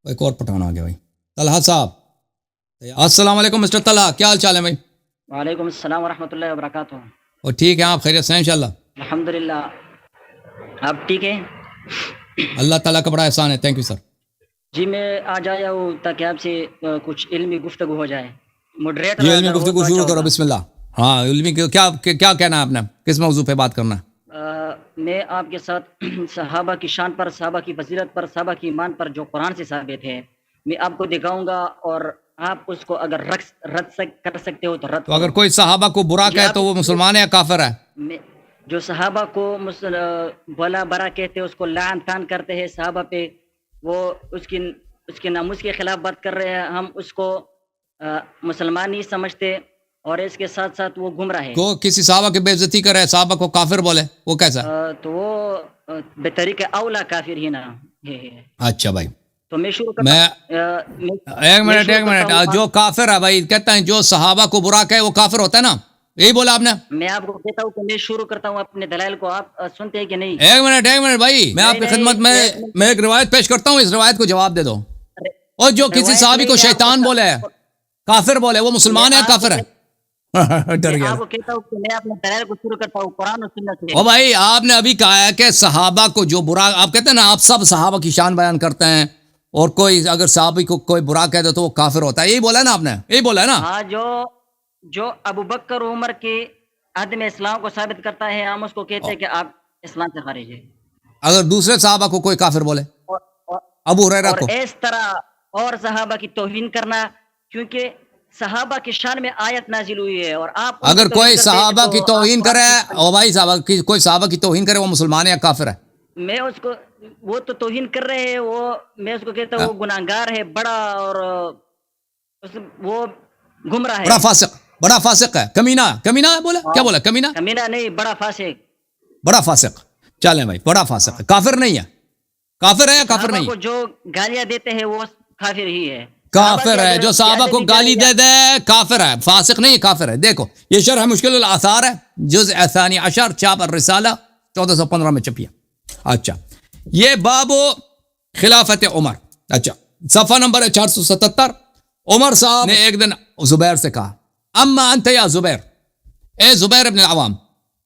ایک اور پٹھان آ گیا بھائی، طلحہ صاحب. السلام علیکم مسٹر طلحہ، کیا حال چال ہے بھائی؟ وعلیکم السلام ورحمۃ اللہ وبرکاتہ. اور ٹھیک ہے، آپ خیریت سے ہیں انشاءاللہ؟ الحمدللہ. آپ ٹھیک ہیں؟ اللہ تعالیٰ کا بڑا احسان ہے. Thank you sir. جی میں آج آیا ہوں تاکہ آپ سے کچھ علمی گفتگو ہو جائے. ماڈریٹر یہ اگر علمی ہو گفتگو تو اچھا شروع کرو، ہوگا. بسم اللہ. ہاں، علمی کیا کہنا ہے آپ نے، کس موضوع پہ بات کرنا ہے؟ میں آپ کے ساتھ صحابہ کی شان پر، صحابہ کی فضیلت پر، صحابہ کی ایمان پر جو قرآن سے ثابت ہے میں آپ کو دکھاؤں گا، اور آپ اس کو اگر کر سکتے ہو تو رد تو کرو. اگر کوئی صحابہ کو برا جی کہے آپ تو وہ مسلمان ہے یا کافر ہے؟ جو صحابہ کو بولا برا کہتے ہیں، اس کو لعن طعن کرتے ہیں صحابہ پہ، وہ اس کے ناموس کے خلاف بات کر رہے ہیں، ہم اس کو مسلمان نہیں سمجھتے، اور اس کے ساتھ ساتھ وہ گمراہ ہے. کو کسی صحابہ کی بے عزتی کرے، صحابہ کو کافر بولے، وہ کیسا؟ تو وہ بطریق اولا کافر ہی نہ ہے. اچھا بھائی، تو میں شروع کرتا میں ایک منٹ جو کافر ہے بھائی، کہتا ہے جو صحابہ کو برا کہے وہ کافر ہوتا ہے نا، یہی بولا آپ نے؟ میں آپ کو کہتا ہوں کہ میں شروع کرتا ہوں اپنے دلائل کو، آپ سنتے ہیں کہ نہیں؟ ایک منٹ بھائی، میں آپ کی خدمت میں ایک روایت پیش کرتا ہوں، اس روایت کو جواب دے دو. اور جو کسی صحابی کو شیطان بولے، کافر بولے، وہ مسلمان ہے یا کافر ہے؟ ڈر گیا. آپ کو کہتا ہوں کہ میں اپنے دلائل کو شروع کرتا ہوں قرآن و سنت سے. او بھائی، آپ نے ابھی کہا ہے کہ صحابہ کو جو برا، آپ کہتے ہیں نا آپ سب صحابہ کی شان بیان کرتے ہیں، اور کوئی اگر صحابی کو کوئی برا کہہ دے تو وہ کافر ہوتا ہے، یہی بولا ہے نا آپ نے؟ یہی بولا ہے نا؟ ہاں، جو ابو بکر عمر کے عدم اسلام کو ثابت کرتا ہے، ہم اس کو کہتے ہیں کہ آپ اسلام سے خارج ہیں. اگر دوسرے صحابہ کو کوئی کافر بولے، ابو ہریرہ کو، اور اس طرح اور صحابہ کی توہین کرنا، کیونکہ صحابہ کی شان میں آیت نازل ہوئی ہے، اور آپ اگر کوئی صحابہ کی توہین کرے، او بھائی کوئی صحابہ کی توہین کرے، وہ مسلمان ہے یا کافر ہے؟ میں اس کو، وہ تو توہین کر رہے ہیں، میں اس کو کہتا ہوں وہ گناہگار ہے بڑا، اور وہ گمراہ ہے، بڑا فاسق ہے، کمینہ ہے، بولا کیا بولا؟ کمینہ نہیں، بڑا فاسق. بڑا فاسق. چلیں بھائی، بڑا فاسق ہے، کافر نہیں ہے. کافر ہے یا کافر نہیں؟ کو جو گالیاں دیتے ہیں وہ کافر ہی ہے. کافر ہے جو صحابہ کو گالی دے دے، کافر ہے، فاسق نہیں، کافر ہے. دیکھو یہ شرح مشکل الاثار ہے، جزء ثانی عشر، چھاپ الرسالہ 1415 میں چھپی ہے. اچھا، یہ باب خلافت عمر. اچھا، صفحہ نمبر 477. عمر صاحب نے ایک دن زبیر سے کہا، اما انت یا زبیر، اے زبیر ابن العوام،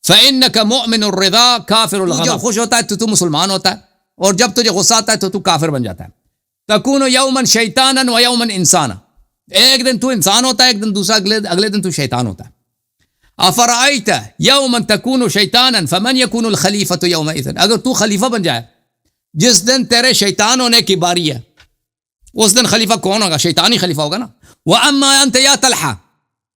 فإنك مؤمن الرضا کافر الغضب. جب خوش ہوتا ہے تو مسلمان ہوتا ہے، اور جب تجھے غصہ آتا ہے تو کافر بن جاتا ہے. تکون یوما شیطانا و یوما انسانا، ایک دن تو انسان ہوتا ہے، ایک دن دوسرا اگلے دن تو شیطان ہوتا ہے. افرأیت یوما تکون شیطانا فمن یکون الخلیفۃ یومئذ، اگر تو خلیفہ بن جائے جس دن تیرے شیطان ہونے کی باری ہے، اس دن خلیفہ کون ہوگا؟ شیطانی خلیفہ ہوگا نا. واما انت یا طلحہ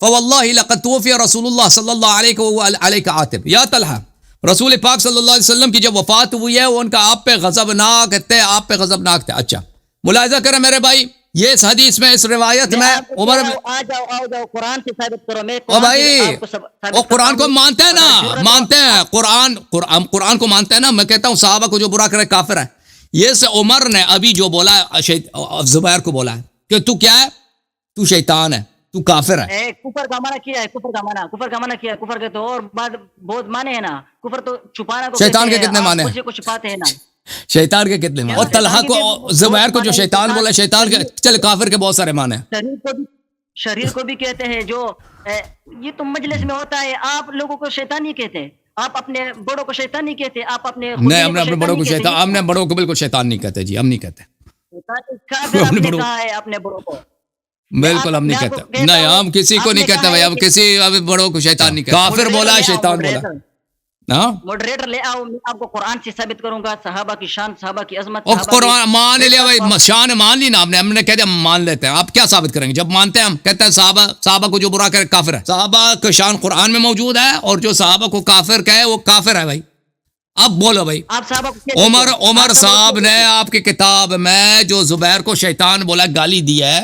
فواللہ لقد توفی رسول اللہ صلی اللہ علیہ وآلہ عاتب. یا طلحہ، رسول پاک صلی اللہ علیہ وسلم کی جب وفات ہوئی ہے، ان کا آپ پہ غضبناک تھے، آپ پہ غضبناک تھے. اچھا، ملاحظہ کریں میرے بھائی، یہ اس حدیث میں، اس روایت میں عمر، آ جاؤ قرآن سے ثابت کرو. میں او بھائی، وہ قرآن کو مانتے ہیں نا، مانتے ہیں قرآن کو مانتے ہیں نا. میں کہتا ہوں صحابہ کو جو برا کرے کافر ہے. یہ سے عمر نے ابھی جو بولا زبیر کو بولا ہے کہ تو کیا ہے، تو شیطان ہے، تو کافر ہے. کفر کا معنی کیا ہے؟ کفر کا معنی کیا ہے؟ کفر کے تو اور بہت معنی ہے نا. کفر تو چھپانا کو شیطان کے کتنے معنی ہیں؟ کچھ چھپاتے ہیں نا. شیطان کے کتنے معنی؟ اور طلحہ کو، زبیر کو جو شیطان بولا، شیطان کے، چل کافر کے بہت سارے معنی ہیں. شریر کو بھی کہتے ہیں، جو یہ تو مجلس میں ہوتا ہے. آپ لوگوں کو شیطان نہیں کہتے، آپ اپنے بڑوں کو شیطان نہیں کہتے، آپ اپنے نہیں، ہم نے اپنے بڑوں کو شیطان، ہم نے بڑوں کو بالکل شیطان نہیں کہتے جی، ہم نہیں کہتے. آپ نے کہا ہے اپنے بڑوں کو، بالکل ہم نہیں کہتے. نہیں، ہم کسی کو نہیں کہتے بھائی، ہم کسی بڑوں کو شیطان نہیں کہتے. کافر بولا، شیطان بولا. ماڈریٹر لے آؤ، میں آپ کو قرآن سے ثابت کروں گا صحابہ کی شان، صحابہ کی عظمت. قرآن مان لیا بھائی، شان مان لی نا آپ نے، ہم نے کہہ دیا مان لیتے ہیں. آپ کیا ثابت کریں گے؟ جب مانتے ہیں ہم کہتے ہیں صحابہ کو جو برا کرے کافر ہے. صحابہ کی شان قرآن میں موجود ہے، اور جو صحابہ کو کافر کہے وہ کافر ہے بھائی. اب بولو بھائی، عمر صاحب نے آپ کی کتاب میں جو زبیر کو شیطان بولا، گالی دی ہے،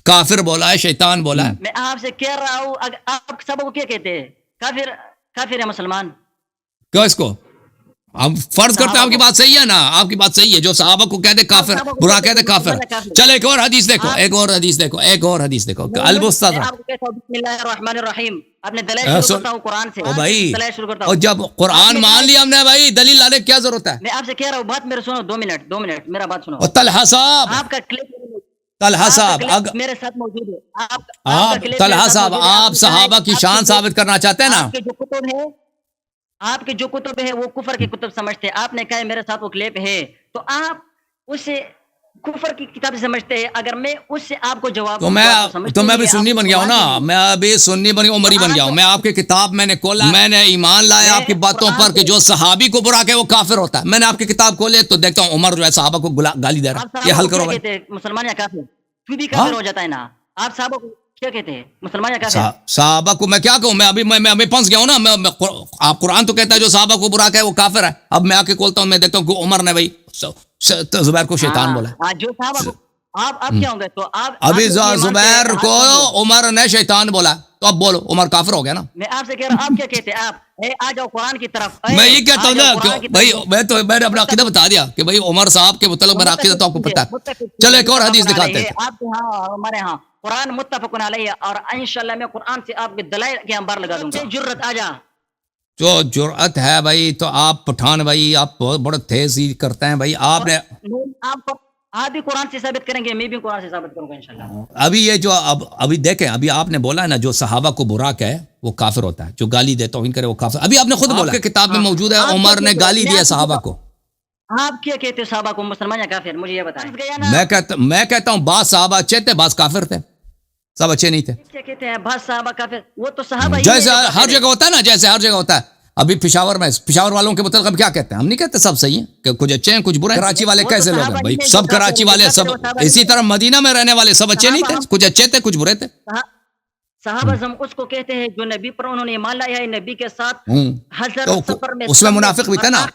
کافر بولا ہے، شیطان بولا ہے. میں آپ سے کہہ رہا ہوں، آپ سب کو کیا کہتے ہیں؟ کافر ہے مسلمان. کیا اس کو ہم فرض کرتے ہیں آپ کی بات صحیح ہے نا, آپ کی بات صحیح ہے. جو صحابہ کو کہتے کافر, برا کہتے کافر. چل ایک اور حدیث دیکھو, ایک اور حدیث دیکھو, ایک اور حدیث دیکھو. البستہ بسم اللہ الرحمن الرحیم, آپ نے دلائل شروع کرتا ہوں قرآن سے. او بھائی, دلائل شروع کرتا اور ہوں. جب قرآن مان لیا ہم نے بھائی, دلیل لانے کی کیا ضرورت ہے؟ میں آپ سے کہہ رہا ہوں, بات میرے سنو, 2 منٹ 2 منٹ میرا بات سنو. اور طلحہ صاحب, آپ کا کلپ طلحہ صاحب, میرے ساتھ موجود ہے. آپ طلحہ صاحب, آپ صحابہ کی شان ثابت کرنا چاہتے ہیں نا. آپ کے جو کتب ہے, آپ کے جو کتب ہے وہ کفر کی کتب سمجھتے ہیں. آپ نے کہا ہے میرے ساتھ وہ کلیپ ہے, تو آپ اسے کفر کی کتاب سمجھتے ہیں. اگر میں اس سے آپ کو جواب تو میں بھی سنی بن گیا ہوں نا, میں ابھی سنی بن گیا, عمری بن گیا ہوں. میں آپ کی کتاب میں نے کھولا, میں نے ایمان لایا آپ کی باتوں پر کہ جو صحابی کو برا کہ وہ کافر ہوتا ہے. میں نے آپ کی کتاب کھولے تو دیکھتا ہوں عمر جو ہے صحابہ کو گالی دے رہا ہے. یہ حل کرو بھائی. مسلمان یا کافر, تو بھی کافر ہو جاتا ہے نا. آپ صحابہ کو کیا کہتے ہیں, مسلمان یا کافر؟ صحابہ کو میں کیا کہوں, میں ابھی پھنس گیا ہوں نا. آپ قرآن تو کہتا ہے جو صحابہ کو برا کہ وہ کافر ہے. اب میں آ کے کھولتا ہوں, میں دیکھتا ہوں کہ عمر نے بھائی زبیر کو شیطان بولا. جو صحابہ کو آپ کیا ہوں گے, تو آپ ابھی زبیر کو عمر نے شیطان بولا, تو اب بولو عمر کافر ہو گیا نا. میں آپ سے کہہ رہا ہوں, آپ کیا کہتے ہیں؟ آپ آ جاؤ قرآن کی طرف. میں یہ کہتا ہوں نا بھائی, میں نے اپنا عقیدہ بتا دیا کہ بھائی عمر صاحب کے متعلق میرا عقیدہ تو آپ کو پتا ہے. چلو ایک اور حدیث دکھاتے ہیں. آپ کے ہاں ہمارے ہاں قرآن متفق علیہ, اور انشاءاللہ میں قرآن سے آپ کے دلائل کے انبار لگا دوں گا. جرت آ جا, جو جرأت ہے بھائی, تو آپ پٹھان بھائی, آپ بہت بڑا تیز ہی کرتے ہیں بھائی. آپ نے آپ بھی قرآن سے ثابت کریں گے, میں بھی قرآن سے ثابت کروں گا انشاءاللہ. ابھی یہ جو ابھی دیکھیں, ابھی آپ نے بولا ہے نا جو صحابہ کو برا کہے وہ کافر ہوتا ہے, جو گالی دے توہین کرے وہ کافر. ابھی آپ نے خود بولا کہ کتاب میں موجود ہے عمر نے گالی دیا صحابہ کو. آپ کیا کہتے ہیں صحابہ کو مسلمان یا کافر, مجھے یہ بتائیں. میں کہتا ہوں بعض صحابہ اچھے تھے, بعض کافر تھے, سب اچھے نہیں تھے. کیا کہتے ہیں بعض صحابہ کافر, وہ تو صحابہ ہی جیسے ہر جگہ ہوتا ہے نا, جیسے ہر جگہ ہوتا ہے. ابھی پشاور والوں کے متعلق کیا کہتے ہیں, ہم نہیں کہتے سب صحیح ہیں, کہ کچھ اچھے ہیں کچھ برے. کراچی والے کیسے لوگ ہیں بھائی, سب کراچی والے سب, اسی طرح مدینہ میں رہنے والے سب اچھے نہیں تھے, کچھ اچھے تھے کچھ برے تھے. صحابہ ہم اس کو کہتے ہیں جو نبی پر انہوں نے ایمان لایا ہے, نبی کے ساتھ حضر سفر میں, اس میں منافق بھی تھے نا,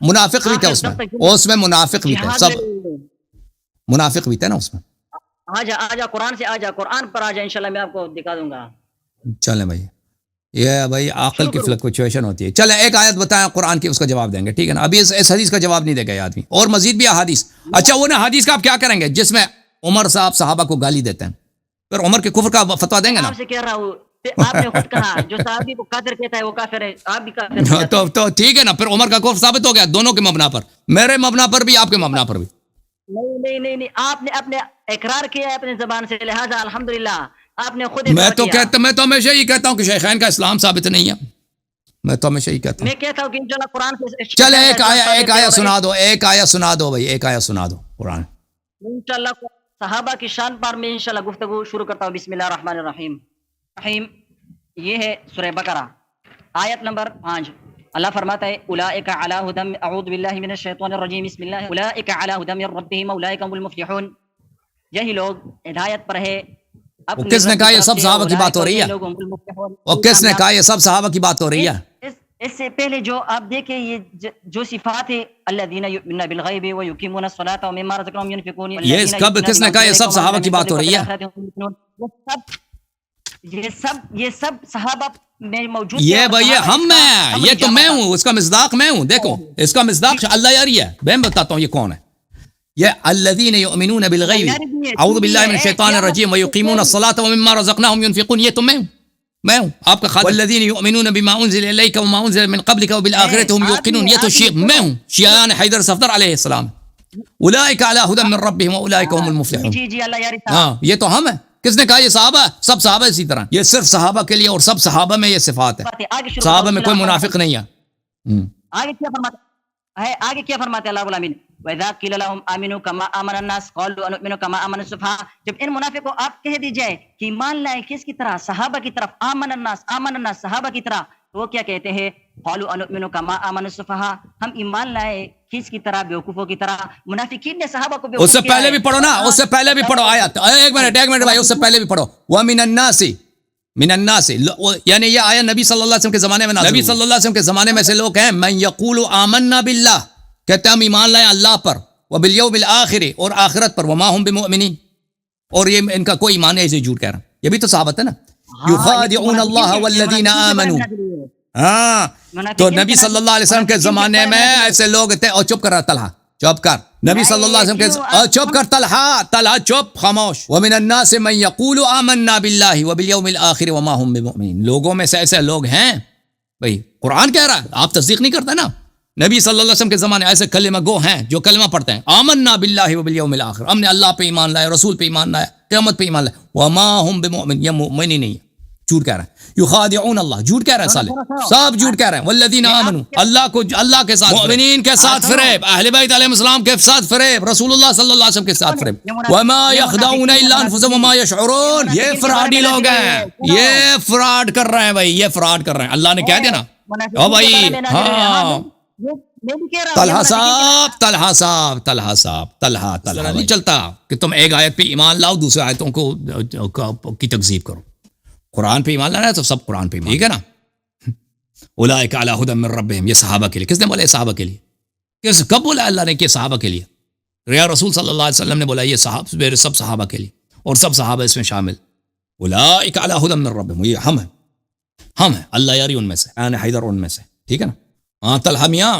منافق بھی تھے اس میں منافق بھی تھے, سب منافق بھی تھے نا اس میں. آ جا قرآن سے, آ جا قرآن پر آ جا, انشاءاللہ میں آپ کو دکھا دوں گا. چلیں بھائی, یہ بھائی عقل کی فلکچویشن ہوتی ہے. چلیں ایک آیت بتائیں قرآن کی, اس کا جواب دیں گے, ٹھیک ہے نا. ابھی اس حدیث کا جواب نہیں دے گا یہ آدمی, اور مزید بھی احادیث. اچھا وہ نا حدیث کا آپ کیا کریں گے جس میں عمر صاحب صحابہ کو گالی دیتے ہیں, پھر عمر کے کفر کا فتویٰ دیں گے نا. آپ سے کہہ رہا ہوں, آپ نے خود کہا جو صحابی کو کافر کہتا ہے وہ کافر ہے, آپ بھی کافر. تو ٹھیک ہے نا, پھر عمر کا کفر ثابت ہو گیا دونوں کے مبنا پر, میرے مبنا پر بھی آپ کے مبنا پر بھی. نہیں, آپ نے اپنے اقرار کیا ہے اپنے زبان سے, لہذا الحمدللہ آپ نے خود. میں تو ہمیشہ یہ کہتا ہوں کہ شیخین کا اسلام ثابت نہیں ہے, میں تو ہمیشہ یہ کہتا ہوں. میں کہتا ہوں کہ انشاءاللہ قرآن سے. چلے ایک آیت سنا دو, ایک آیت سنا دو بھائی, ایک آیت سنا دو قرآن. انشاءاللہ صحابہ کی شان پر میں انشاءاللہ گفتگو شروع کرتا ہوں. بسم اللہ الرحمن الرحیم. یہ ہے سورہ بقرہ آیت نمبر 5. اللہ فرماتا ہے اولئک علی ھدی, اعوذ باللہ من الشیطان الرجیم, بسم اللہ, اولئک علی ھدی من ربہم اولئک هم المفلحون. یہی لوگ ہدایت پر ہے. کس نے کہا یہ سب صحابہ کی بات ہو رہی ہے, اور کس نے کہا یہ سب صحابہ کی بات ہو رہی ہے؟ اس سے پہلے جو آپ دیکھیں یہ جو صفات ہے, الذین یؤمنون بالغیب ویقیمون الصلاۃ ومما رزقناہم ینفقون. یہ کب کس نے کہا یہ سب صحابہ کی بات ہو رہی ہے؟ یہ سب صحابہ میں موجود. یہ بھائی ہم میں, یہ تو میں ہوں, اس کا مصداق میں ہوں. دیکھو اس کا مصداق اللہ یاری ہے, میں بتاتا ہوں یہ کون ہے. یہ الذین یؤمنون بالغیب, اعوذ باللہ من الشیطان الرجیم, ویقیمون الصلاۃ ومما رزقناہم ینفقون. یہ تو میں ہوں آپ کا خالق. والذین یؤمنون بما انزل الیک وما انزل من قبلک وبالآخرۃ هم یوقنون. یہ تو شیعہ میں ہوں, شیعان حیدر صفدر علیہ السلام. اولئک علی ھدی من ربہم واولئک هم المفلحون. جی اللہ یاری. ہاں یہ تو ہم ہیں. کس نے کہا یہ صحابہ, سب صحابہ اسی طرح, یہ صرف صحابہ کے لیے, اور سب صحابہ میں یہ صفات ہے, صحابہ میں کوئی منافق نہیں ہے. آگے کیا فرماتے اللہ رب العالمین, وَإِذَا قِيلَ لَهُمْ آمِنُوا كَمَا آمَنَ النَّاسُ قَالُوا أَنُؤْمِنُ كَمَا آمَنَ السُّفَهَاءُ. جب ان منافق کو آپ کہہ دی جائے کہ ایمان لائے کس کی طرح, صحابہ کی طرف, آمن الناس صحابہ کی طرح, تو وہ کیا کہتے ہیں, قَالُوا أَنُؤْمِنُ كَمَا آمَنَ السُّفَهَاءُ, ہم ایمان لائے کس کی طرح, بیوقوفوں کی طرح. منافقین نے صحابہ کو بیوقوف. اس سے پہلے بھی پڑھو نا, اس سے پہلے بھی پڑھو آیت, ایک منٹ بھائی, اس سے پہلے بھی پڑھو. وَمِنَ النَّاسِ, من الناس, یعنی یہ آیا نبی صلی اللہ علیہ وسلم کے زمانے میں, نبی صلی اللہ علیہ وسلم کے زمانے میں سے لوگ ہیں, من یقول آمنا باللہ, کہتے ہیں ہم ایمان لائے اللہ پر, وبالیوم الآخر, اور آخرت پر, وما هم بمؤمنین, اور یہ ان کا کوئی ایمان نہیں, اسے جھوٹ کہہ رہا. یہ بھی تو صحابت ہے نا. یخادعون اللہ والذین آمنوا, ہاں تو نبی صلی اللہ علیہ وسلم کے زمانے میں ایسے لوگ تھے. اور چپ کر رہا طلحہ, چپ کر. نبی صلی اللہ علیہ وسلم کے چپ کر طلحہ چپ خاموش. ومن الناس من یقول آمنا باللہ وبالیوم الآخر وما هم بمؤمنین. لوگوں میں سے ایسے لوگ ہیں, بھئی قرآن کہہ رہا ہے, آپ تصدیق نہیں کرتے نا. نبی صلی اللہ علیہ وسلم کے زمانے ایسے کلمہ گو ہیں جو کلمہ پڑھتے ہیں, آمنا باللہ وبالیوم الآخر, ہم نے اللہ پہ ایمان لایا, رسول پہ ایمان لایا, قیامت پہ ایمان لایا. وما هم بمؤمن, یہ مومن ہی نہیں ہے, جھوٹ کہہ رہے ہیں. یخادعون اللہ, جھوٹ کہہ رہے ہیں سالے, سب جھوٹ کہہ رہے ہیں. والذین آمنوا, اللہ کے ساتھ, مومنین کے ساتھ فریب, اہل بیت علیہ السلام کے ساتھ فریب, رسول اللہ صلی اللہ علیہ وسلم کے ساتھ فریب. وما یخدعون الا انفسهم وما یشعرون. یہ فراڈی لوگ ہیں, یہ فراڈ کر رہے ہیں بھائی, یہ فراڈ کر رہے ہیں. اللہ نے کہہ دیا نا, او بھائی. ہاں طلحہ نہیں چلتا کہ تم ایک آیت پہ ایمان لاؤ, دوسرے آیتوں کو کی تکذیب کرو. قرآن پہ ایمان لانا ہے تو سب قرآن پہ ایمان, ٹھیک ہے نا. اولئک علی ھدی من ربہم, یہ صحابہ کے لیے. کس نے بولا یہ صحابہ کے لیے؟ کب بولا اللہ نے کہ صحابہ کے لیے؟ یا رسول صلی اللہ علیہ وسلم نے بولا یہ سب صحابہ کے لیے, اور سب صحابہ اس میں شامل. اولئک علی ھدی من ربہم, یہ ہم ہیں, اللہ یاری ان میں سے, انا حیدر ان میں سے, ٹھیک ہے نا. ہاں طلحہ میاں